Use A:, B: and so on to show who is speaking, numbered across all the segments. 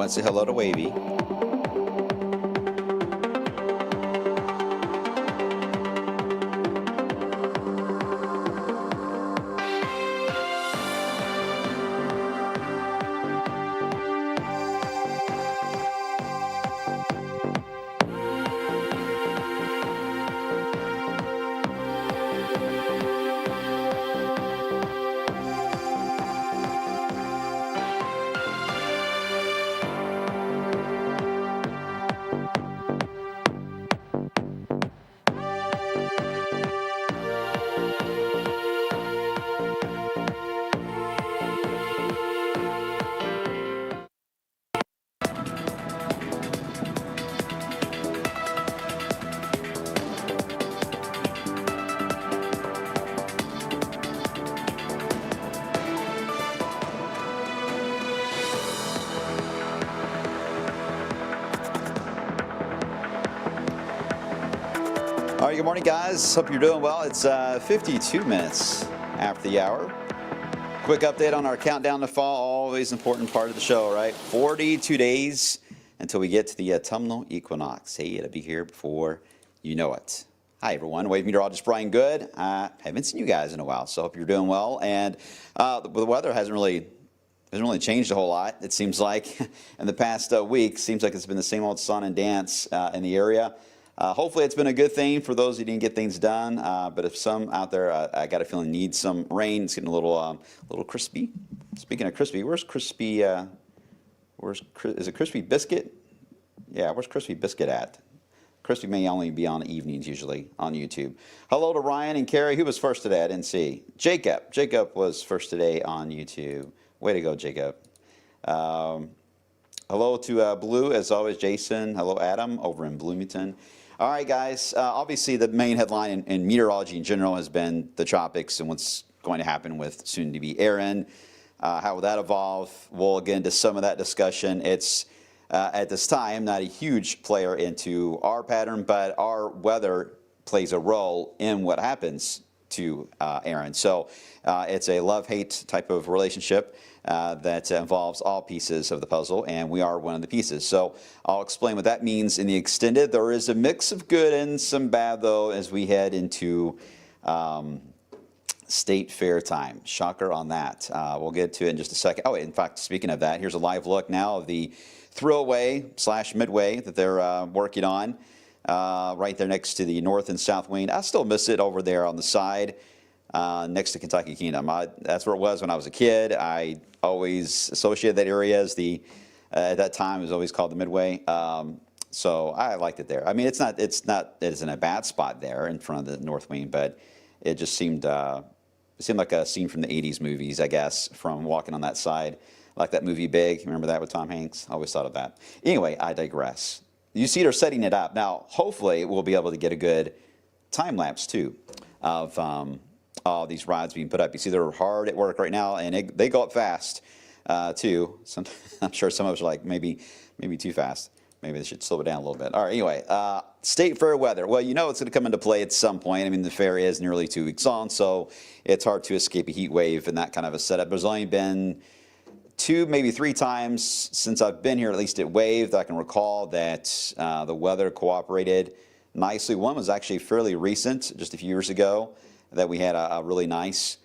A: want to say hello to Wavy. All right, good morning, guys. Hope you're doing well. It's 52 minutes after the hour. Quick update on our countdown to fall, always important part of the show, right? 42 days until we get to the autumnal equinox. Hey, it'll be here before you know it. Hi, everyone. Wave meteorologist Brian Good. I haven't seen you guys in a while, so I hope you're doing well. And the weather hasn't really changed a whole lot, it seems like. In the past week, seems like it's been the same old sun and dance in the area. Hopefully it's been a good thing for those who didn't get things done, but if some out there, I got a feeling need some rain. It's getting a little crispy. Speaking of crispy, where's crispy? Is it Crispy Biscuit? Yeah, where's Crispy Biscuit at? Crispy may only be on evenings usually on YouTube. Hello to Ryan and Carrie. Who was first today? I didn't see. Jacob. Jacob was first today on YouTube. Way to go, Jacob. Hello to Blue, as always, Jason. Hello, Adam, over in Bloomington. All right, guys. Obviously, the main headline in meteorology in general has been the tropics and what's going to happen with soon-to-be Aaron. How will that evolve? We'll get into some of that discussion. It's, at this time, not a huge player into our pattern, but our weather plays a role in what happens to Aaron. So it's a love-hate type of relationship that involves all pieces of the puzzle, and we are one of the pieces. So I'll explain what that means in the extended. There is a mix of good and some bad, though, as we head into State Fair time. Shocker on that. We'll get to it in just a second. Oh, in fact, speaking of that, here's a live look now of the throwaway/midway that they're working on right there next to the north and south wing. I still miss it over there on the side. Next to Kentucky Kingdom. That's where it was when I was a kid. I always associated that area as at that time, it was always called the Midway. So I liked it there. I mean, it isn't a bad spot there in front of the North Wing, but it just seemed like a scene from the 80s movies, I guess, from walking on that side. Like that movie Big. Remember that with Tom Hanks? I always thought of that. Anyway, I digress. You see they're setting it up. Now, hopefully, we'll be able to get a good time lapse, too, of all these rods being put up. You see they're hard at work right now, and they go up fast, too. I'm sure some of us are like, maybe too fast. Maybe they should slow it down a little bit. All right, anyway, State Fair weather. Well, you know it's going to come into play at some point. I mean, the fair is nearly 2 weeks on, so it's hard to escape a heat wave and that kind of a setup. There's only been 2, maybe 3 times since I've been here, at least it waved. I can recall that the weather cooperated nicely. One was actually fairly recent, just a few years ago, that we had a really nice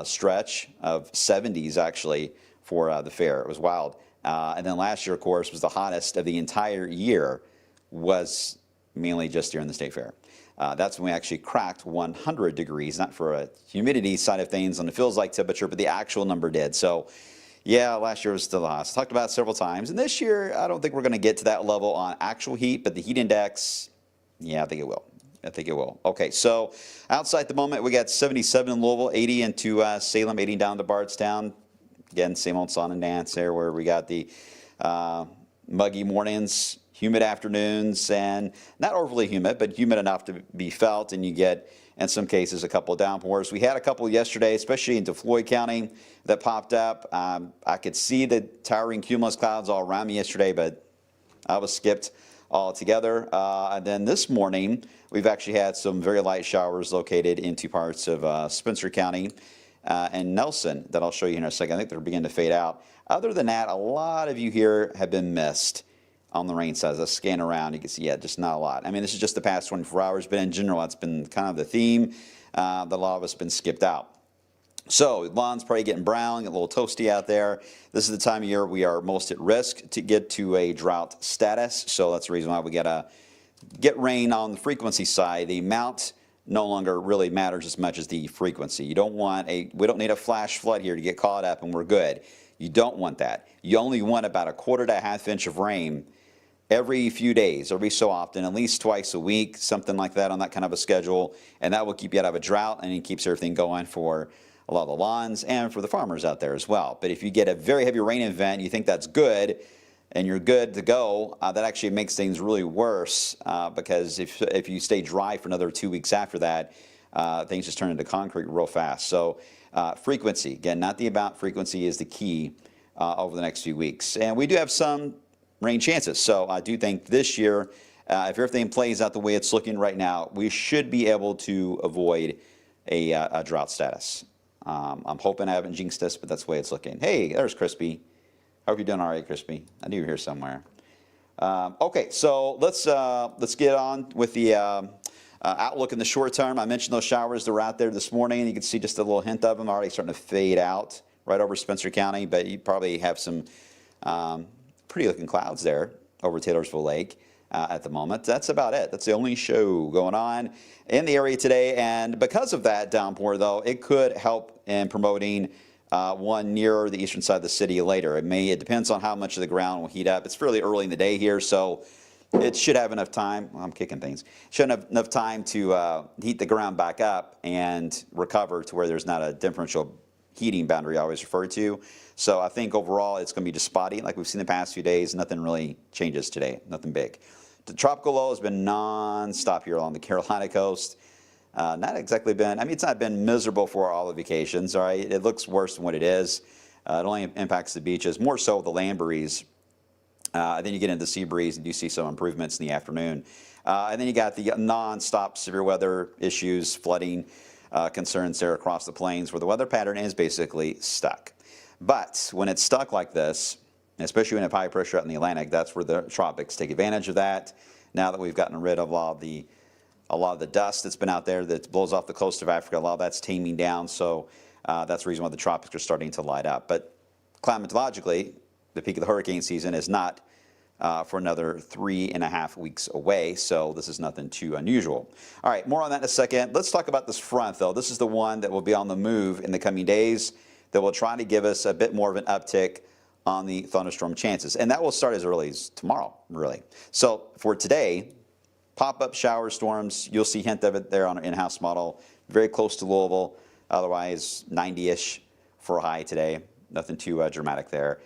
A: stretch of 70s, actually, for the fair. It was wild. And then last year, of course, was the hottest of the entire year, was mainly just during the State Fair. That's when we actually cracked 100 degrees, not for a humidity side of things on the feels-like temperature, but the actual number did. So, yeah, last year was still the hottest. Talked about it several times. And this year, I don't think we're going to get to that level on actual heat, but the heat index, yeah, I think it will. Okay, so outside at the moment, we got 77 in Louisville, 80 into Salem, 80 down to Bardstown. Again, same old sun and dance there where we got the muggy mornings, humid afternoons, and not overly humid, but humid enough to be felt, and you get, in some cases, a couple of downpours. We had a couple yesterday, especially into Floyd County, that popped up. I could see the towering cumulus clouds all around me yesterday, but I was skipped altogether. And then this morning, we've actually had some very light showers located into parts of Spencer County and Nelson that I'll show you in a second. I think they're beginning to fade out. Other than that, a lot of you here have been missed on the rain size. Let's scan around. You can see, yeah, just not a lot. I mean, this is just the past 24 hours, but in general, that's been kind of the theme that a lot of us have been skipped out. So lawn's probably getting brown, a little toasty out there. This is the time of year we are most at risk to get to a drought status. So that's the reason why we got to get rain on the frequency side. The amount no longer really matters as much as the frequency. We don't need a flash flood here to get caught up and we're good. You don't want that. You only want about a quarter to a half inch of rain every few days, every so often, at least twice a week, something like that on that kind of a schedule. And that will keep you out of a drought and it keeps everything going for a lot of the lawns and for the farmers out there as well. But if you get a very heavy rain event, you think that's good and you're good to go, that actually makes things really worse because if you stay dry for another 2 weeks after that, things just turn into concrete real fast. So frequency, again, not the amount, frequency is the key over the next few weeks. And we do have some rain chances. So I do think this year, if everything plays out the way it's looking right now, we should be able to avoid a drought status. I'm hoping I haven't jinxed this, but that's the way it's looking. Hey, there's Crispy. Hope you're doing all right, Crispy. I knew you were here somewhere. Okay, so let's get on with the outlook in the short term. I mentioned those showers that were out there this morning. You can see just a little hint of them already starting to fade out right over Spencer County, but you probably have some pretty looking clouds there over Taylorsville Lake at the moment. That's about it. That's the only show going on in the area today. And because of that downpour, though, it could help in promoting one nearer the eastern side of the city later. It depends on how much of the ground will heat up. It's fairly early in the day here, so it should have enough time. Well, I'm kicking things. Should have enough time to heat the ground back up and recover to where there's not a differential heating boundary I always refer to. So I think overall it's going to be just spotty like we've seen the past few days. Nothing really changes today. Nothing big. The tropical low has been non-stop here along the Carolina coast. Not exactly been, I mean, it's not been miserable for all the vacations, all right? It looks worse than what it is. It only impacts the beaches, more so the land breeze. Then you get into the sea breeze and you see some improvements in the afternoon. And then you got the non-stop severe weather issues, flooding concerns there across the plains where the weather pattern is basically stuck. But when it's stuck like this, especially when you have high pressure out in the Atlantic, that's where the tropics take advantage of that. Now that we've gotten rid of a lot of the dust that's been out there that blows off the coast of Africa, a lot of that's taming down. So that's the reason why the tropics are starting to light up. But climatologically, the peak of the hurricane season is not for another 3.5 weeks away. So this is nothing too unusual. All right, more on that in a second. Let's talk about this front, though. This is the one that will be on the move in the coming days that will try to give us a bit more of an uptick on the thunderstorm chances. And that will start as early as tomorrow, really. So for today, pop-up shower storms, you'll see hint of it there on our in-house model, very close to Louisville, otherwise 90-ish for a high today. Nothing too dramatic there.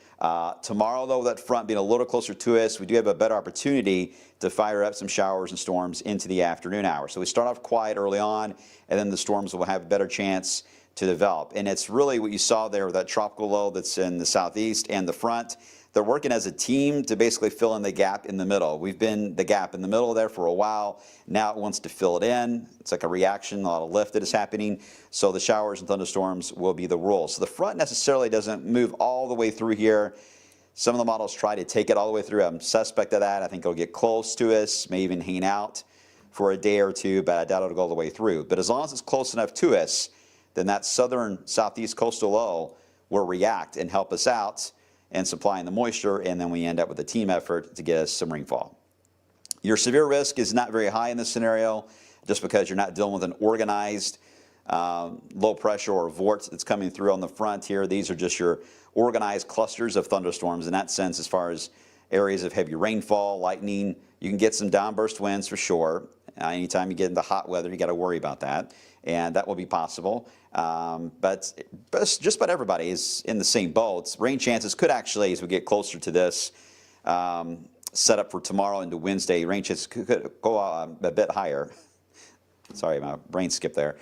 A: Tomorrow, though, that front being a little closer to us, we do have a better opportunity to fire up some showers and storms into the afternoon hours. So we start off quiet early on, and then the storms will have a better chance to develop. And it's really what you saw there with that tropical low that's in the southeast and the front. They're working as a team to basically fill in the gap in the middle. We've been the gap in the middle there for a while. Now it wants to fill it in. It's like a reaction, a lot of lift that is happening. So the showers and thunderstorms will be the rule. So the front necessarily doesn't move all the way through here. Some of the models try to take it all the way through. I'm suspect of that. I think it'll get close to us, may even hang out for a day or two, but I doubt it'll go all the way through. But as long as it's close enough to us, then that southern southeast coastal low will react and help us out and supplying the moisture, and then we end up with a team effort to get us some rainfall. Your severe risk is not very high in this scenario just because you're not dealing with an organized low pressure or vort that's coming through on the front here. These are just your organized clusters of thunderstorms in that sense as far as areas of heavy rainfall, lightning. You can get some downburst winds for sure. Anytime you get into hot weather, you got to worry about that, and that will be possible. But just about everybody is in the same boat. Rain chances could actually, as we get closer to this, set up for tomorrow into Wednesday, rain chances could go a bit higher. Sorry, my brain skipped there.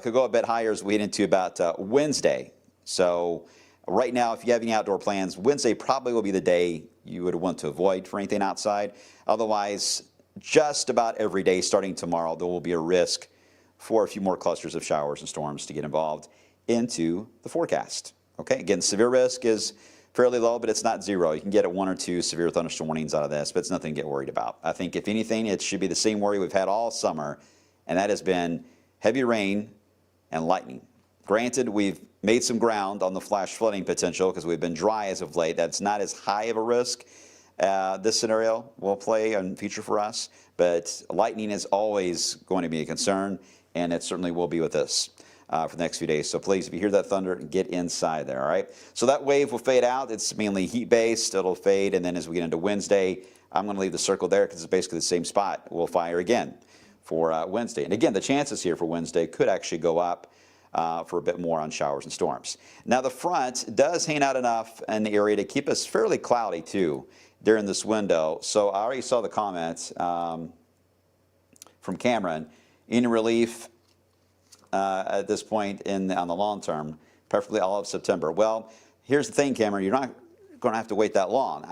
A: Could go a bit higher as we get into about Wednesday. So right now, if you have any outdoor plans, Wednesday probably will be the day you would want to avoid for anything outside. Otherwise, just about every day starting tomorrow, there will be a risk for a few more clusters of showers and storms to get involved into the forecast. Okay, again, severe risk is fairly low, but it's not zero. You can get 1 or 2 severe thunderstorm warnings out of this, but it's nothing to get worried about. I think if anything, it should be the same worry we've had all summer, and that has been heavy rain and lightning. Granted, we've made some ground on the flash flooding potential because we've been dry as of late. That's not as high of a risk. This scenario will play and feature for us, but lightning is always going to be a concern, and it certainly will be with us for the next few days. So please, if you hear that thunder, get inside there, all right? So that wave will fade out. It's mainly heat-based. It'll fade, and then as we get into Wednesday, I'm going to leave the circle there because it's basically the same spot. We'll fire again for Wednesday. And again, the chances here for Wednesday could actually go up for a bit more on showers and storms. Now, the front does hang out enough in the area to keep us fairly cloudy, too, during this window. So I already saw the comments from Cameron. In relief at this point on the long term, preferably all of September. Well, here's the thing, Cameron. You're not going to have to wait that long.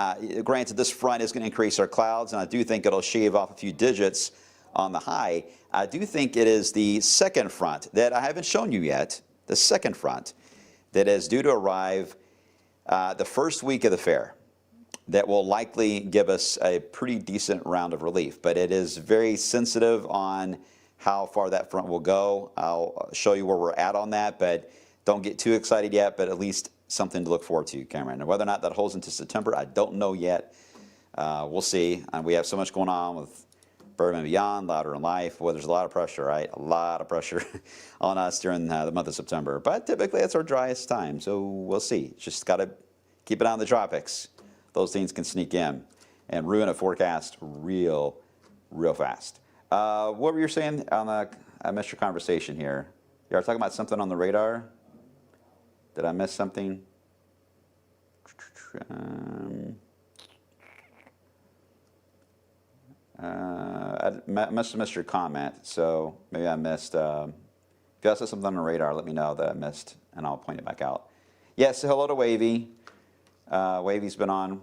A: Granted, this front is going to increase our clouds, and I do think it'll shave off a few digits on the high. I do think it is the second front that I haven't shown you yet, the second front that is due to arrive the first week of the fair, that will likely give us a pretty decent round of relief. But it is very sensitive on how far that front will go. I'll show you where we're at on that, but don't get too excited yet, but at least something to look forward to, Cameron. And whether or not that holds into September, I don't know yet. We'll see. And we have so much going on with Bourbon and Beyond, Louder in Life. Well, there's a lot of pressure, right? A lot of pressure on us during the month of September. But typically, it's our driest time, so we'll see. Just got to keep it on the tropics. Those things can sneak in and ruin a forecast real fast. What were you saying on the, I missed your conversation here. You were talking about something on the radar? Did I miss something? I must have missed your comment, so maybe I missed. If you said something on the radar, let me know that I missed, and I'll point it back out. Yes, hello to Wavy. Wavy's been on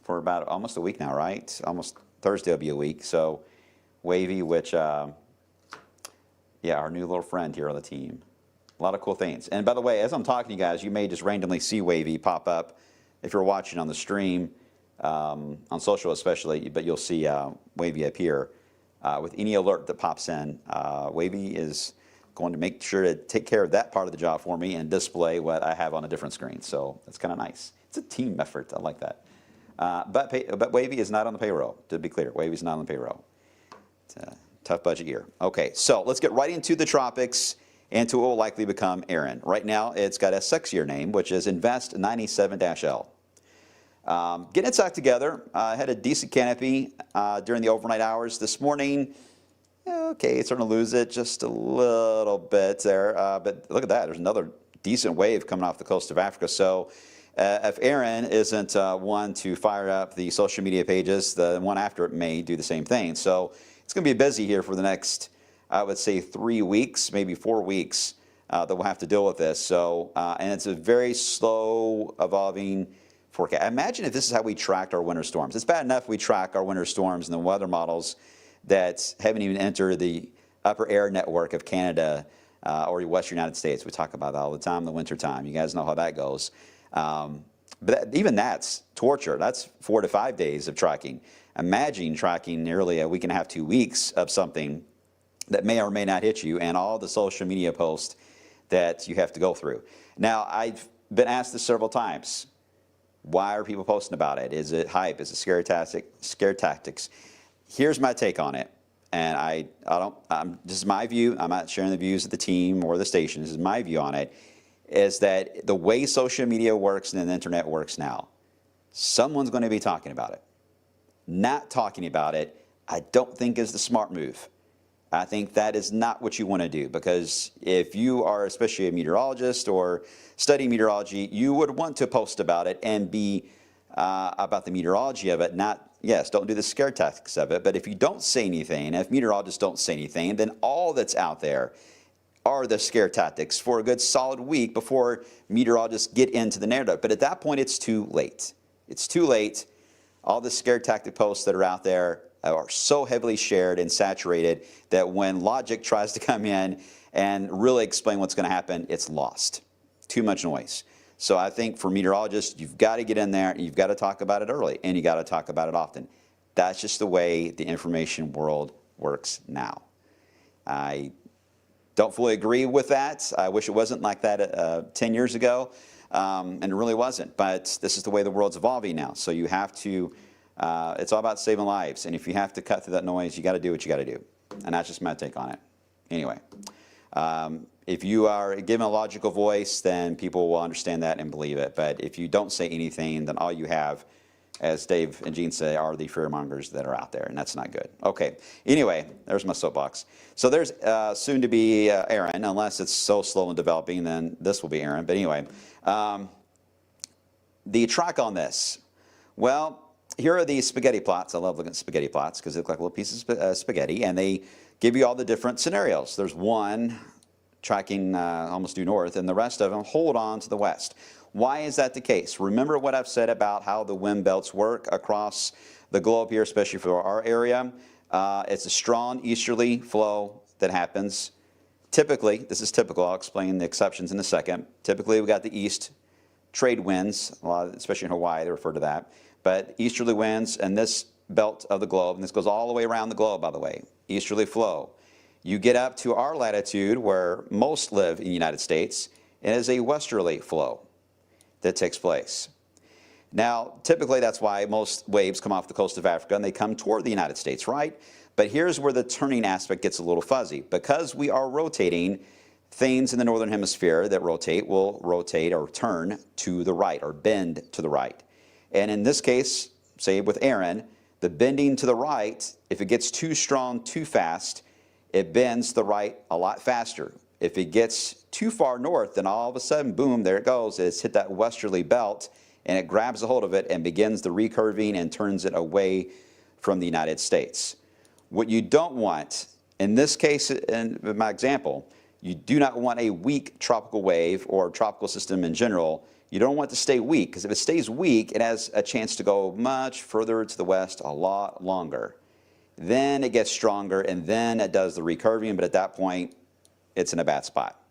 A: for about almost a week now, right? Almost Thursday will be a week. So Wavy, which, yeah, our new little friend here on the team. A lot of cool things. And by the way, as I'm talking to you guys, you may just randomly see Wavy pop up if you're watching on the stream, on social especially, but you'll see Wavy up here with any alert that pops in. Wavy is going to make sure to take care of that part of the job for me and display what I have on a different screen. So that's kind of nice. It's a team effort. I like that. But Wavy is not on the payroll, to be clear. Wavy's not on the payroll. It's a tough budget year. Okay, so let's get right into the tropics and to what will likely become Aaron. Right now, it's got a sexier name, which is Invest 97-L. Getting its act together. Had a decent canopy during the overnight hours this morning. Okay, it's starting to lose it just a little bit there. But look at that. There's another decent wave coming off the coast of Africa. So if Aaron isn't one to fire up the social media pages, the one after it may do the same thing. So it's going to be busy here for the next, I would say, 3 weeks, maybe 4 weeks that we'll have to deal with this. So, and it's a very slow evolving forecast. Imagine if this is how we tracked our winter storms. It's bad enough we track our winter storms in the weather models that haven't even entered the upper air network of Canada or the Western United States. We talk about that all the time in the winter time. You guys know how that goes. But even that's torture. That's 4 to 5 days of tracking. Imagine tracking nearly a week and a half, 2 weeks of something that may or may not hit you and all the social media posts that you have to go through. Now, I've been asked this several times. Why are people posting about it? Is it hype? Is it scare tactics? Here's my take on it. And this is my view. I'm not sharing the views of the team or the station. This is my view on it, is that the way social media works and the internet works now, someone's going to be talking about it. Not talking about it, I don't think is the smart move. I think that is not what you want to do, because if you are especially a meteorologist or studying meteorology, you would want to post about it and be about the meteorology of it, not, yes, don't do the scare tactics of it, but if you don't say anything, and if meteorologists don't say anything, then all that's out there are the scare tactics for a good solid week before meteorologists get into the narrative. But at that point, it's too late. It's too late. All the scare tactic posts that are out there are so heavily shared and saturated that when logic tries to come in and really explain what's going to happen, it's lost. Too much noise. So I think for meteorologists, you've got to get in there, and you've got to talk about it early, and you got to talk about it often. That's just the way the information world works now. I don't fully agree with that. I wish it wasn't like that 10 years ago, and it really wasn't. But this is the way the world's evolving now. So you have to, it's all about saving lives. And if you have to cut through that noise, you got to do what you got to do. And that's just my take on it. Anyway, if you are given a logical voice, then people will understand that and believe it. But if you don't say anything, then all you have, as Dave and Gene say, are the fearmongers that are out there, and that's not good. Okay, anyway, there's my soapbox. So there's soon to be Aaron, unless it's so slow in developing, then this will be Aaron. But anyway, the track on this. Well, here are the spaghetti plots. I love looking at spaghetti plots because they look like little pieces of spaghetti, and they give you all the different scenarios. There's one tracking almost due north, and the rest of them hold on to the west. Why is that the case? Remember what I've said about how the wind belts work across the globe here, especially for our area. It's a strong easterly flow that happens. Typically, this is typical, I'll explain the exceptions in a second. Typically, we got the east trade winds, a lot, especially in Hawaii, they refer to that. But easterly winds and this belt of the globe, and this goes all the way around the globe, by the way, easterly flow. You get up to our latitude, where most live in the United States, it is a westerly flow that takes place. Now, typically that's why most waves come off the coast of Africa and they come toward the United States, right? But here's where the turning aspect gets a little fuzzy. Because we are rotating, things in the northern hemisphere that rotate will rotate or turn to the right or bend to the right. And in this case, say with Aaron, the bending to the right, if it gets too strong too fast, it bends to the right a lot faster. If it gets too far north, then all of a sudden, boom, there it goes. It's hit that westerly belt, and it grabs a hold of it and begins the recurving and turns it away from the United States. What you don't want, in this case, in my example, you do not want a weak tropical wave or tropical system in general. You don't want it to stay weak, because if it stays weak, it has a chance to go much further to the west a lot longer. Then it gets stronger, and then it does the recurving, but at that point, it's in a bad spot.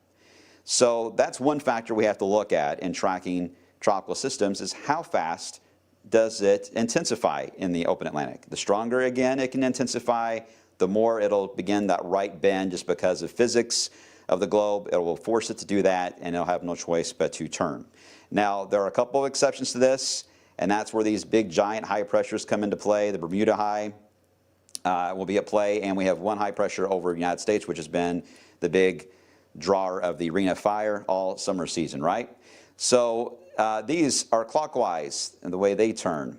A: So that's one factor we have to look at in tracking tropical systems, is how fast does it intensify in the open Atlantic. The stronger, again, it can intensify, the more it'll begin that right bend just because of physics of the globe. It will force it to do that, and it'll have no choice but to turn. Now, there are a couple of exceptions to this, and that's where these big, giant high pressures come into play. The Bermuda High will be at play, and we have one high pressure over the United States, which has been the big drawer of the Ring of Fire all summer season, right? So these are clockwise in the way they turn.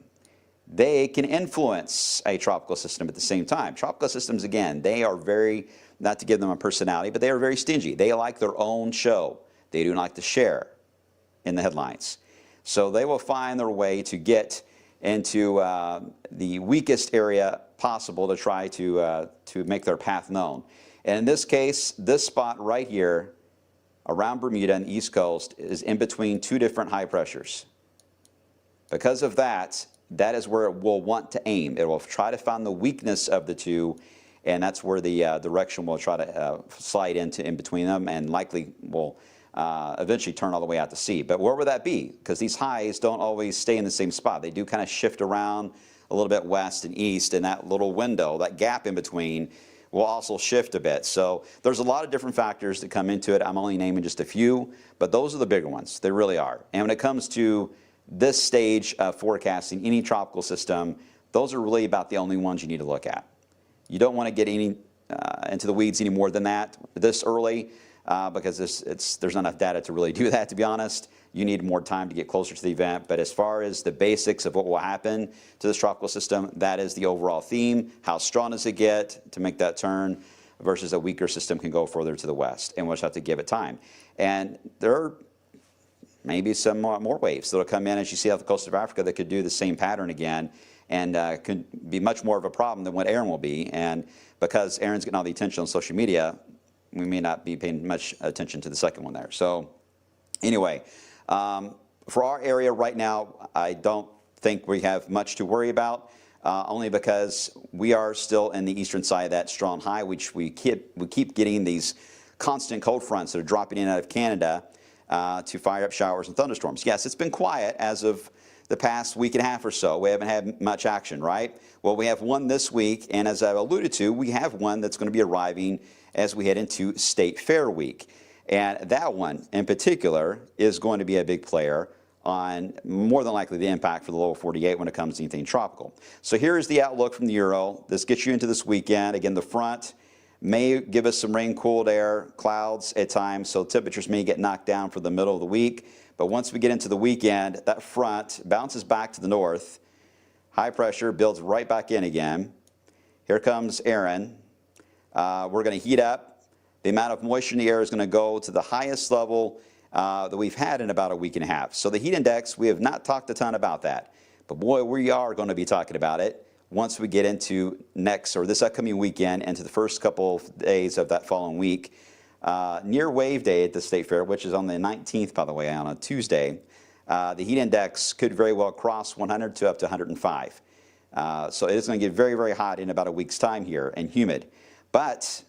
A: They can influence a tropical system at the same time. Tropical systems, again, they are very, not to give them a personality, but they are very stingy. They like their own show. They do not like to share in the headlines. So they will find their way to get into the weakest area possible to try to make their path known. And in this case, this spot right here around Bermuda and the East Coast is in between two different high pressures. Because of that, that is where it will want to aim. It will try to find the weakness of the two, and that's where the direction will try to slide into in between them, and likely will eventually turn all the way out to sea. But where would that be? Because these highs don't always stay in the same spot. They do kind of shift around a little bit west and east, and that little window, that gap in between, will also shift a bit. So there's a lot of different factors that come into it. I'm only naming just a few, but those are the bigger ones. They really are. And when it comes to this stage of forecasting any tropical system, those are really about the only ones you need to look at. You don't want to get any into the weeds any more than that this early, because there's not enough data to really do that, to be honest. You need more time to get closer to the event. But as far as the basics of what will happen to this tropical system, that is the overall theme. How strong does it get to make that turn versus a weaker system can go further to the west, and we'll just have to give it time. And there are maybe some more waves that will come in, as you see off the coast of Africa, that could do the same pattern again, and could be much more of a problem than what Aaron will be. And because Aaron's getting all the attention on social media, we may not be paying much attention to the second one there. So anyway, for our area right now, I don't think we have much to worry about, only because we are still in the eastern side of that strong high, which we keep getting these constant cold fronts that are dropping in out of Canada to fire up showers and thunderstorms. Yes, it's been quiet as of the past week and a half or so. We haven't had much action, right? Well, we have one this week, and as I've alluded to, we have one that's going to be arriving as we head into State Fair week. And that one in particular is going to be a big player on more than likely the impact for the lower 48 when it comes to anything tropical. So here's the outlook from the Euro. This gets you into this weekend. Again, the front may give us some rain, cooled air, clouds at times, so temperatures may get knocked down for the middle of the week. But once we get into the weekend, that front bounces back to the north. High pressure builds right back in again. Here comes Aaron. We're going to heat up. The amount of moisture in the air is going to go to the highest level that we've had in about a week and a half. So the heat index, we have not talked a ton about that. But boy, we are going to be talking about it once we get into next or this upcoming weekend into the first couple of days of that following week. Near Wave Day at the State Fair, which is on the 19th, by the way, on a Tuesday, the heat index could very well cross 100 to up to 105. So it is going to get very, very hot in about a week's time here and humid. But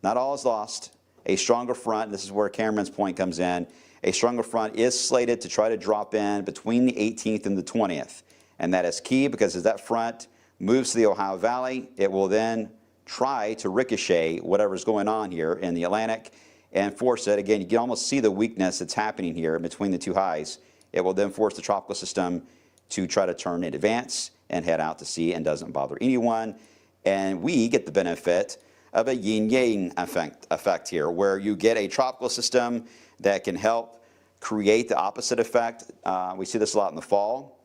A: not all is lost. A stronger front, this is where Cameron's point comes in, a stronger front is slated to try to drop in between the 18th and the 20th. And that is key because as that front moves to the Ohio Valley, it will then try to ricochet whatever's going on here in the Atlantic and force it. Again, you can almost see the weakness that's happening here between the two highs. It will then force the tropical system to try to turn in advance and head out to sea and doesn't bother anyone. And we get the benefit of a yin-yang effect here, where you get a tropical system that can help create the opposite effect. We see this a lot in the fall,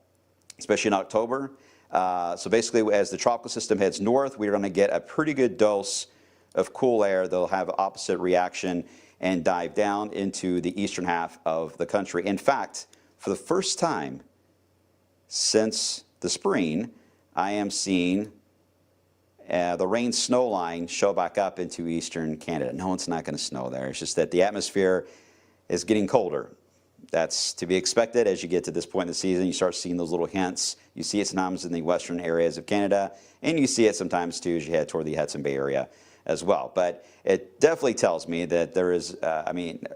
A: especially in October. So basically, as the tropical system heads north, we're going to get a pretty good dose of cool air. They'll have an opposite reaction and dive down into the eastern half of the country. In fact, for the first time since the spring, I am seeing the rain-snow line show back up into eastern Canada. No, it's not going to snow there. It's just that the atmosphere is getting colder. That's to be expected as you get to this point in the season. You start seeing those little hints. You see it sometimes in the western areas of Canada, and you see it sometimes too as you head toward the Hudson Bay area as well. But it definitely tells me that there is,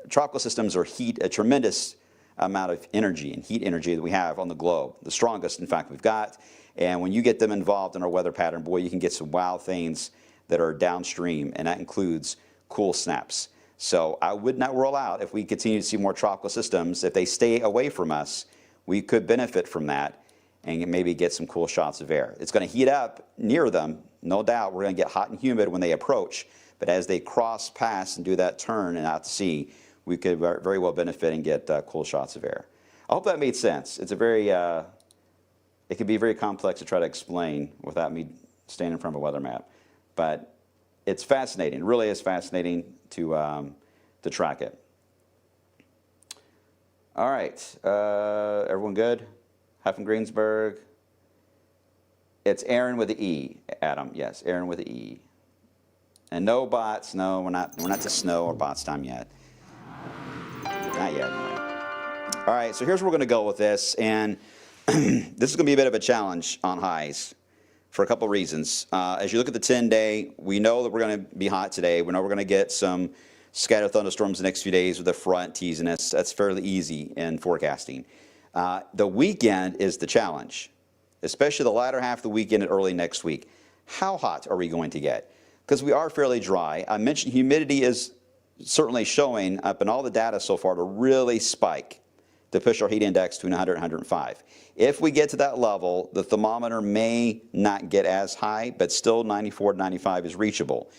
A: tropical systems are a tremendous amount of energy and heat energy that we have on the globe. The strongest, in fact, we've got. And when you get them involved in our weather pattern, boy, you can get some wild things that are downstream, and that includes cool snaps. So I would not rule out, if we continue to see more tropical systems, if they stay away from us, we could benefit from that and maybe get some cool shots of air. It's going to heat up near them, no doubt. We're going to get hot and humid when they approach, but as they cross past and do that turn and out to sea, we could very well benefit and get cool shots of air. I hope that made sense. It's a very, it can be very complex to try to explain without me standing in front of a weather map, but it's fascinating. It really is fascinating to track it. All right, everyone good? Huffman Greensburg. It's Aaron with the E, Adam. Yes, Aaron with the E. And no bots. No, we're not to snow or bots time yet. Not yet, anyway. All right, so here's where we're going to go with this, and this is going to be a bit of a challenge on highs for a couple reasons. As you look at the 10-day, we know that we're going to be hot today. We know we're going to get some scattered thunderstorms the next few days with the front teasing us. That's fairly easy in forecasting. The weekend is the challenge, especially the latter half of the weekend and early next week. How hot are we going to get? Because we are fairly dry. I mentioned humidity is certainly showing up in all the data so far to really spike, to push our heat index to 100, 105. If we get to that level, the thermometer may not get as high, but still 94 to 95 is reachable.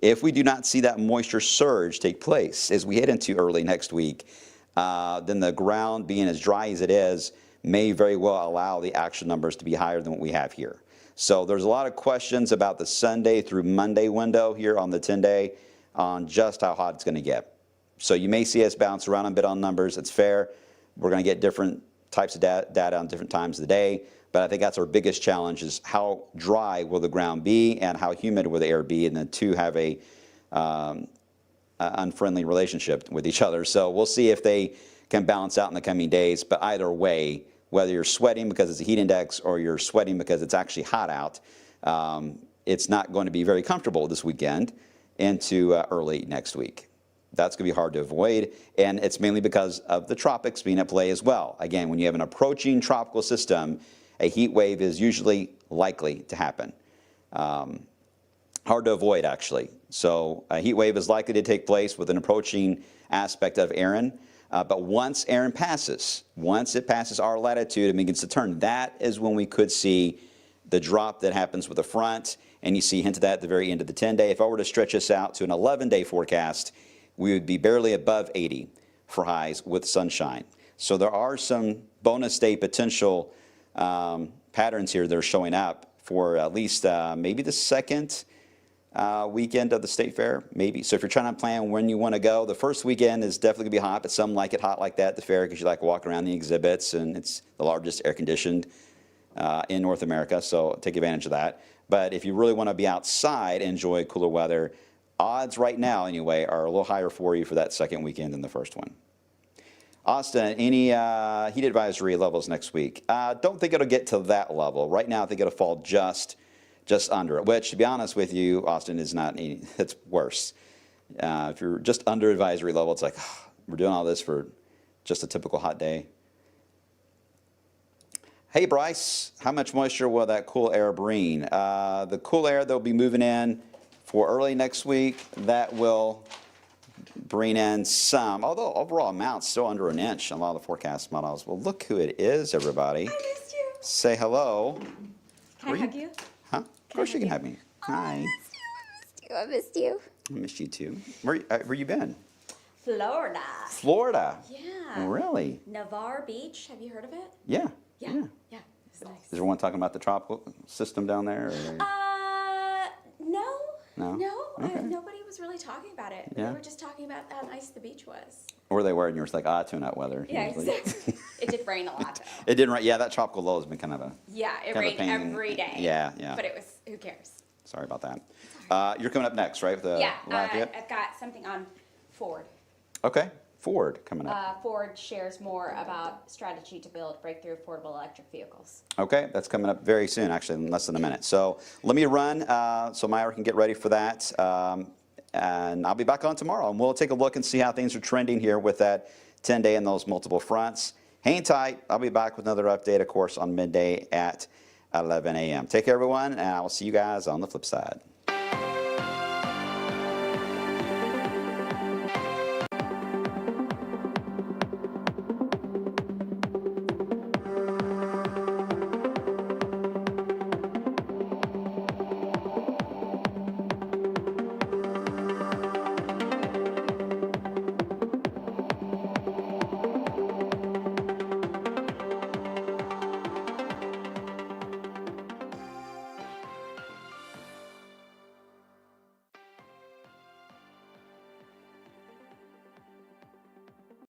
A: If we do not see that moisture surge take place as we head into early next week, then the ground, being as dry as it is, may very well allow the actual numbers to be higher than what we have here. So there's a lot of questions about the Sunday through Monday window here on the 10-day on just how hot it's going to get. So you may see us bounce around a bit on numbers. It's fair. We're going to get different types of data on different times of the day, but I think that's our biggest challenge is how dry will the ground be and how humid will the air be, and the two have a unfriendly relationship with each other. So we'll see if they can balance out in the coming days, but either way, whether you're sweating because it's a heat index or you're sweating because it's actually hot out, it's not going to be very comfortable this weekend into early next week. That's going to be hard to avoid, and it's mainly because of the tropics being at play as well. Again, when you have an approaching tropical system, a heat wave is usually likely to happen. Hard to avoid, actually. So a heat wave is likely to take place with an approaching aspect of Aaron. But once Aaron passes, once it passes our latitude and begins to turn, that is when we could see the drop that happens with the front. And you see hint of that at the very end of the 10-day. If I were to stretch this out to an 11-day forecast, we would be barely above 80 for highs with sunshine. So there are some bonus day potential patterns here that are showing up for at least maybe the second weekend of the State Fair, maybe. So if you're trying to plan when you want to go, the first weekend is definitely going to be hot, but some like it hot like that at the fair because you like to walk around the exhibits, and it's the largest air-conditioned in North America, so take advantage of that. But if you really want to be outside and enjoy cooler weather, odds right now, anyway, are a little higher for you for that second weekend than the first one. Austin, any heat advisory levels next week? Don't think it'll get to that level. Right now, I think it'll fall just under it, which, to be honest with you, Austin, is not any, it's worse. If you're just under advisory level, it's like, oh, we're doing all this for just a typical hot day. Hey, Bryce, how much moisture will that cool air bring? The cool air that will be moving in for early next week, that will bring in some, although overall amount's still under an inch on a lot of the forecast models. Well, look who it is, everybody.
B: I missed you.
A: Say hello.
B: Can I hug you?
A: Huh? Of course you can hug me. Hi.
B: I missed you.
A: I missed you too. Where you been?
B: Florida.
A: Florida?
B: Yeah.
A: Really?
B: Navarre Beach. Have you heard of it?
A: Yeah.
B: Yeah. It's nice.
A: Is everyone talking about the tropical system down there? Or?
B: No.
A: No? Okay.
B: Nobody was really talking about it.
A: Yeah.
B: They were just talking about how nice the beach was.
A: Or they were, and you were like, tune-out weather.
B: Yeah,
A: usually.
B: exactly. It did rain a lot, though.
A: It didn't rain. Yeah, that tropical low has been kind of a...
B: Yeah, it
A: kind of
B: rained
A: a pain.
B: every day.
A: Yeah.
B: But it was, who cares?
A: Sorry about that. You're coming up next, right? With the live hit?
B: I've got something on Ford.
A: Okay. Ford coming up.
B: Ford shares more about strategy to build breakthrough affordable electric vehicles.
A: Okay, that's coming up very soon, actually, in less than a minute. So let me run so Myra can get ready for that. And I'll be back on tomorrow, and we'll take a look and see how things are trending here with that 10-day and those multiple fronts. Hang tight. I'll be back with another update, of course, on midday at 11 a.m. Take care, everyone, and I will see you guys on the flip side.